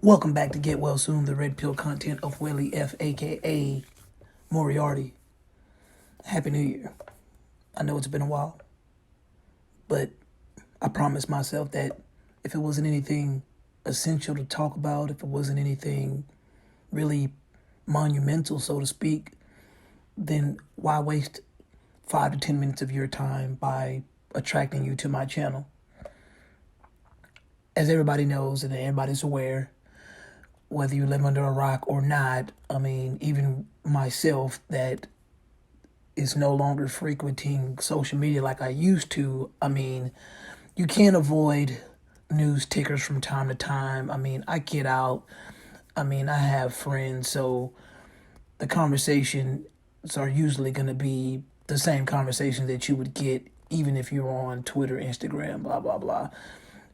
Welcome back to Get Well Soon, the red pill content of Welly F, aka Moriarty. Happy New Year. I know it's been a while, but I promised myself that if it wasn't anything essential to talk about, if it wasn't anything really monumental, so to speak, then why waste 5 to 10 minutes of your time by attracting you to my channel? As everybody knows and everybody's aware, whether you live under a rock or not, even myself that is no longer frequenting social media like I used to, you can't avoid news tickers from time to time. I get out. I have friends, so the conversations are usually going to be the same conversation that you would get even if you're on Twitter, Instagram, blah, blah, blah.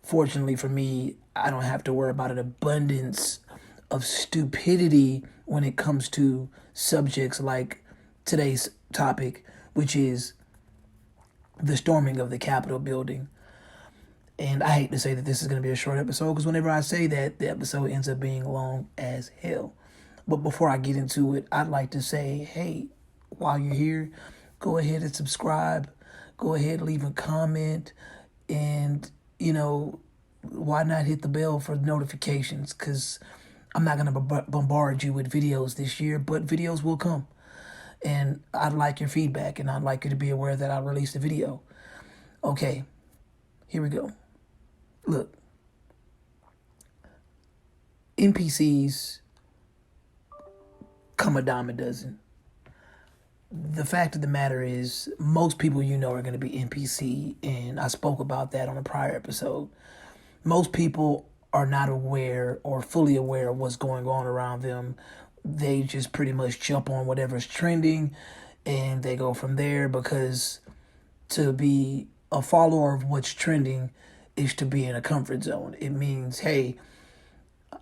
Fortunately for me, I don't have to worry about an abundance of stupidity when it comes to subjects like today's topic, which is the storming of the Capitol building. And I hate to say that this is going to be a short episode because whenever I say that, the episode ends up being long as hell. But before I get into it, I'd like to say, hey, while you're here, go ahead and subscribe. Go ahead, leave a comment. And, why not hit the bell for notifications? Because I'm not going to bombard you with videos this year, but videos will come. And I'd like your feedback, and I'd like you to be aware that I released a video. Okay, here we go. Look, NPCs come a dime a dozen. The fact of the matter is, most people are going to be NPC, and I spoke about that on a prior episode. Most people are not aware or fully aware of what's going on around them. They just pretty much jump on whatever's trending and they go from there, because to be a follower of what's trending is to be in a comfort zone. It means, hey,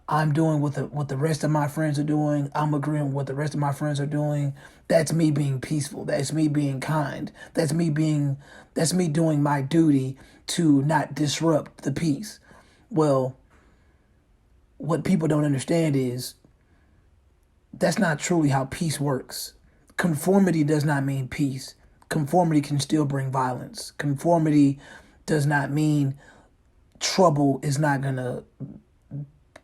I'm doing what the rest of my friends are doing. I'm agreeing with what the rest of my friends are doing. That's me being peaceful. That's me being kind. That's me doing my duty to not disrupt the peace. Well, what people don't understand is that's not truly how peace works. Conformity does not mean peace. Conformity can still bring violence. Conformity does not mean trouble is not going to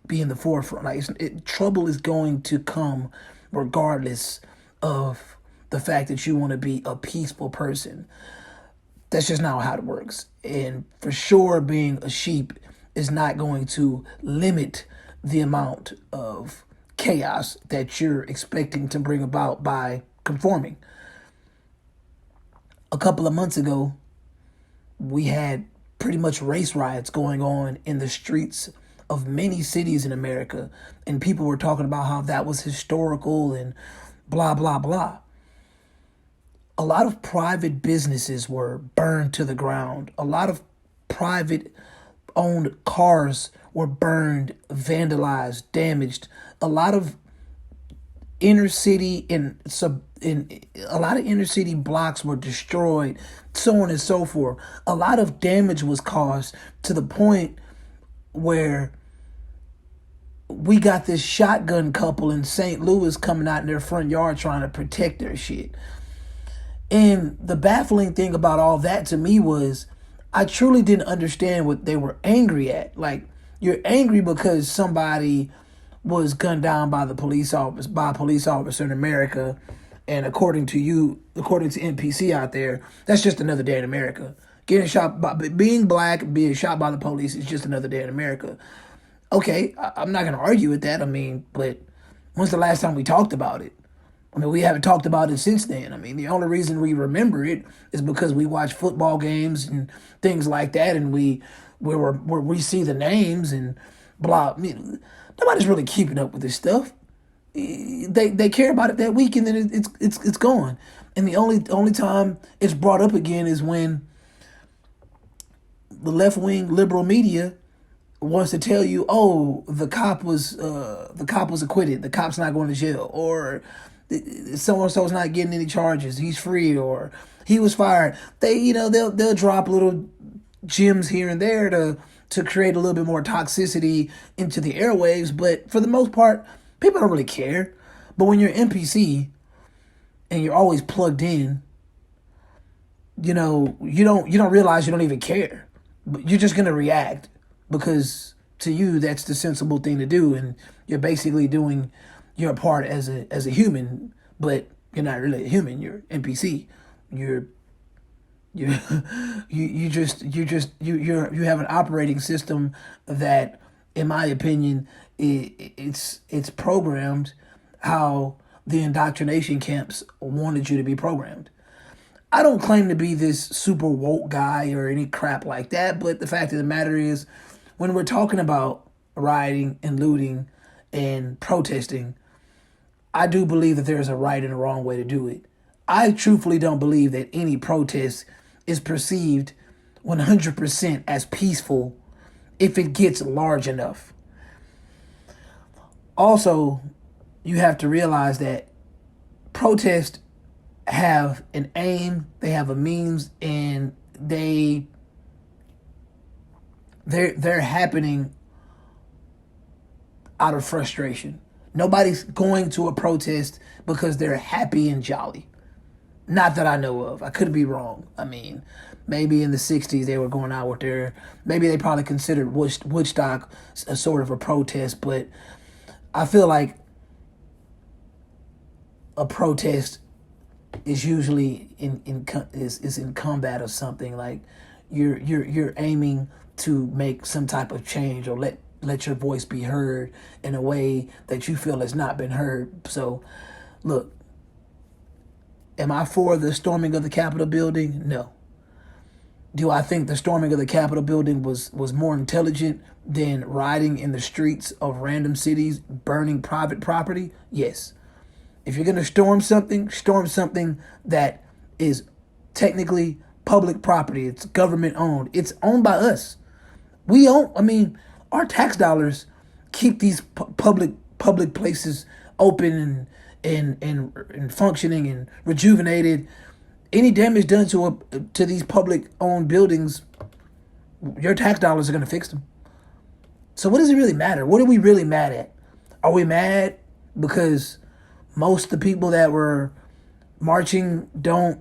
be in the forefront. Trouble is going to come regardless of the fact that you want to be a peaceful person. That's just not how it works. And for sure, being a sheep is not going to limit the amount of chaos that you're expecting to bring about by conforming. A couple of months ago, we had pretty much race riots going on in the streets of many cities in America, and people were talking about how that was historical and blah, blah, blah. A lot of private businesses were burned to the ground. A lot of private owned cars were burned, vandalized, damaged. A lot of inner city a lot of inner city blocks were destroyed, so on and so forth. A lot of damage was caused to the point where we got this shotgun couple in St. Louis coming out in their front yard trying to protect their shit. And the baffling thing about all that to me was I truly didn't understand what they were angry at. Like, you're angry because somebody was gunned down by a police officer in America, and according to NPC out there, that's just another day in America. Being black, being shot by the police is just another day in America. Okay, I'm not gonna argue with that. But when's the last time we talked about it? We haven't talked about it since then. The only reason we remember it is because we watch football games and things like that, and where we see the names and blah. Nobody's really keeping up with this stuff. They care about it that week, and then it's gone. And the only time it's brought up again is when the left wing liberal media wants to tell you, oh, the cop was acquitted, the cop's not going to jail, or so and so's not getting any charges, he's free, or he was fired. They'll drop little gems here and there to to create a little bit more toxicity into the airwaves. But for the most part, people don't really care. But when you're NPC and you're always plugged in, you don't realize you don't even care. But you're just gonna react because to you that's the sensible thing to do, and you're basically doing your part as a human, but you're not really a human. You're NPC. You're you you have an operating system that, in my opinion, it's programmed how the indoctrination camps wanted you to be programmed. I don't claim to be this super woke guy or any crap like that, but the fact of the matter is, when we're talking about rioting and looting and protesting, I do believe that there is a right and a wrong way to do it. I truthfully don't believe that any protest is perceived 100% as peaceful if it gets large enough. Also, you have to realize that protests have an aim, they have a means, and they're happening out of frustration. Nobody's going to a protest because they're happy and jolly. Not that I know of. I could be wrong. I mean, maybe in the 60s they were going out with their, maybe they probably considered Woodstock a sort of a protest, but I feel like a protest is usually is in combat or something. Like you're aiming to make some type of change, or let your voice be heard in a way that you feel has not been heard. So look, am I for the storming of the Capitol building? No. Do I think the storming of the Capitol building was more intelligent than rioting in the streets of random cities burning private property? Yes. If you're going to storm something that is technically public property. It's government owned. It's owned by us. I mean, our tax dollars keep these public places open and functioning and rejuvenated. Any damage done to these public owned buildings, your tax dollars are going to fix them. So what does it really matter? What are we really mad at? Are we mad because most of the people that were marching don't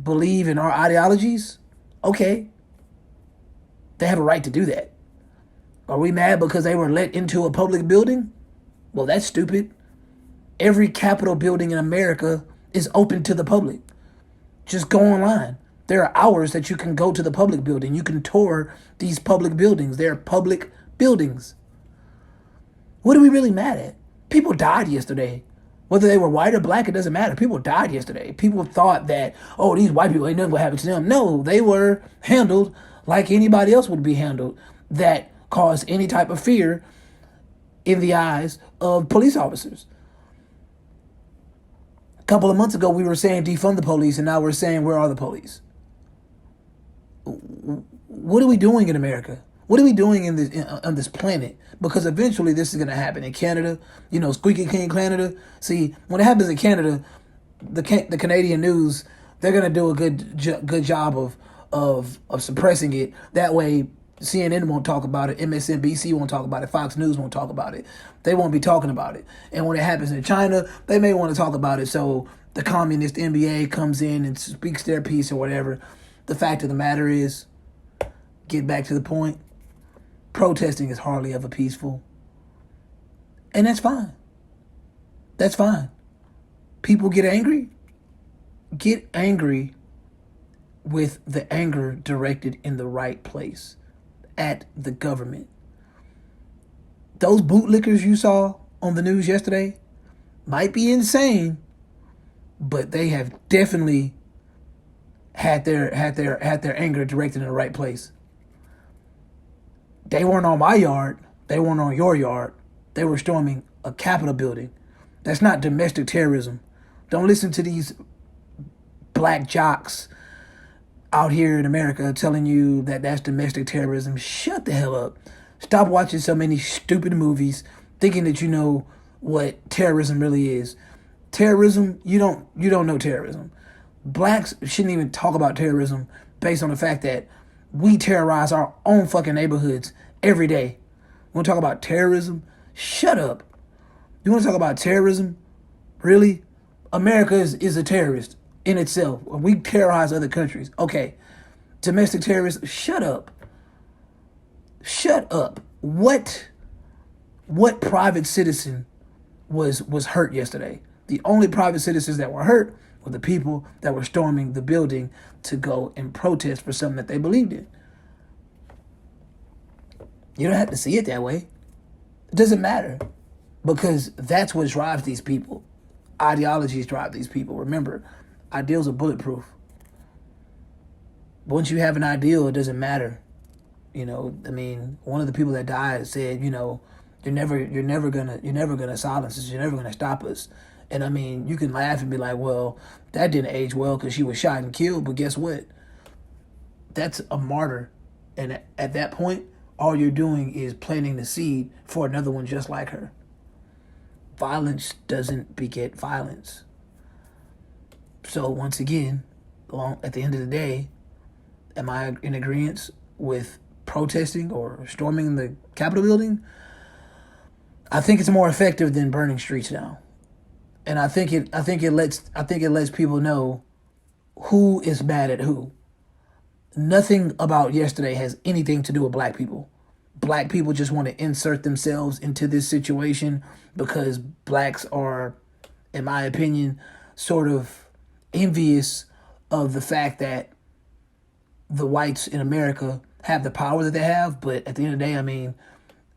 believe in our ideologies? Okay. They have a right to do that. Are we mad because they were let into a public building? Well, that's stupid. Every Capitol building in America is open to the public. Just go online. There are hours that you can go to the public building. You can tour these public buildings. They're public buildings. What are we really mad at? People died yesterday. Whether they were white or black, it doesn't matter. People died yesterday. People thought that, oh, these white people, ain't nothing what happened to them. No, they were handled like anybody else would be handled that caused any type of fear in the eyes of police officers. A couple of months ago, we were saying defund the police, and now we're saying where are the police? What are we doing in America? What are we doing on this planet? Because eventually this is going to happen in Canada. Squeaky clean Canada. See, when it happens in Canada, the Canadian news, they're going to do a good job of suppressing it. That way, CNN won't talk about it. MSNBC won't talk about it. Fox News won't talk about it. They won't be talking about it. And when it happens in China, they may want to talk about it. So the communist NBA comes in and speaks their piece or whatever. The fact of the matter is, get back to the point, protesting is hardly ever peaceful. And that's fine. That's fine. People get angry. Get angry with the anger directed in the right place, at the government. Those bootlickers you saw on the news yesterday might be insane, but they have definitely had their anger directed in the right place. They weren't on my yard. They weren't on your yard. They were storming a Capitol building. That's not domestic terrorism. Don't listen to these black jocks out here in America telling you that that's domestic terrorism. Shut the hell up. Stop watching so many stupid movies thinking that you know what terrorism really is. Terrorism, you don't know terrorism. Blacks shouldn't even talk about terrorism based on the fact that We terrorize our own fucking neighborhoods every day. You want to talk about terrorism? Shut up. You want to talk about terrorism? Really? America is a terrorist in itself. We terrorize other countries. Okay. Domestic terrorists, shut up. Shut up. What private citizen was hurt yesterday? The only private citizens that were hurt were the people that were storming the building to go and protest for something that they believed in. You don't have to see it that way. It doesn't matter, because that's what drives these people. Ideologies drive these people. Remember, ideals are bulletproof. Once you have an ideal, it doesn't matter. I mean, one of the people that died said, you're never gonna silence us. You're never gonna stop us. And I mean, you can laugh and be like, well, that didn't age well because she was shot and killed. But guess what? That's a martyr. And at that point, all you're doing is planting the seed for another one just like her. Violence doesn't beget violence. So once again, at the end of the day, am I in agreement with protesting or storming the Capitol building? I think it's more effective than burning streets down. And I think it lets people know who is mad at who. Nothing about yesterday has anything to do with black people. Black people just want to insert themselves into this situation because blacks are, in my opinion, sort of envious of the fact that the whites in America have the power that they have. But at the end of the day, I mean,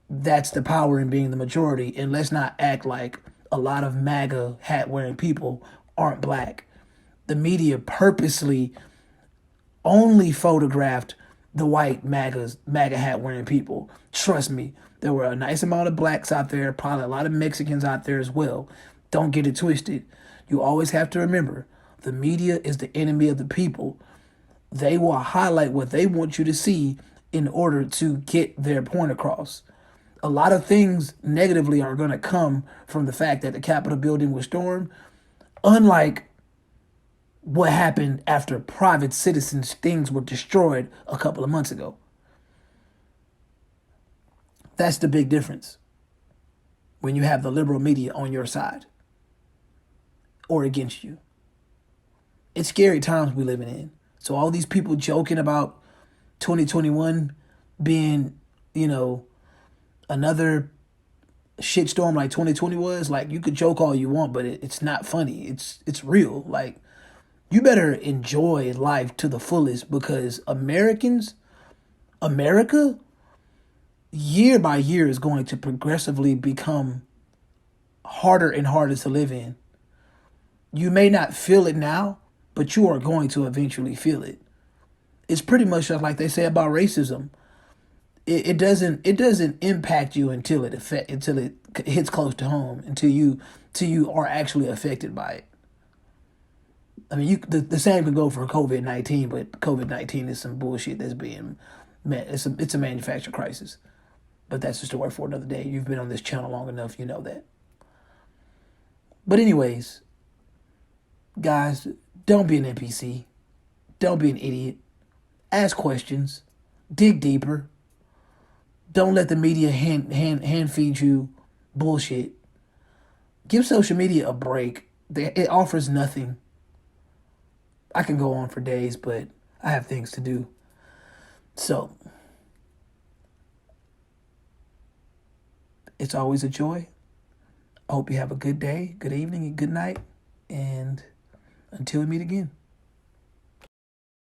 that's the power in being the majority. And let's not act like a lot of MAGA hat wearing people aren't black. The media purposely only photographed the white MAGA hat wearing people. Trust me, there were a nice amount of blacks out there, probably a lot of Mexicans out there as well. Don't get it twisted. You always have to remember, the media is the enemy of the people. They will highlight what they want you to see in order to get their point across. A lot of things negatively are going to come from the fact that the Capitol building was stormed, unlike what happened after private citizens' things were destroyed a couple of months ago. That's the big difference when you have the liberal media on your side or against you. It's scary times we're living in. So all these people joking about 2021 being, another shitstorm like 2020 was, like, you could joke all you want, but it's not funny. It's real. Like, you better enjoy life to the fullest, because America, year by year is going to progressively become harder and harder to live in. You may not feel it now, but you are going to eventually feel it. It's pretty much just like they say about racism. It doesn't impact you until it hits close to home, until you are actually affected by it. I mean, the same can go for COVID-19, but COVID-19 is some bullshit that's being met. It's a manufactured crisis. But that's just a story for another day. You've been on this channel long enough, you know that. But anyways, guys, don't be an NPC. Don't be an idiot. Ask questions. Dig deeper. Don't let the media hand feed you bullshit. Give social media a break. It offers nothing. I can go on for days, but I have things to do. So, it's always a joy. I hope you have a good day, good evening, and good night. And until we meet again.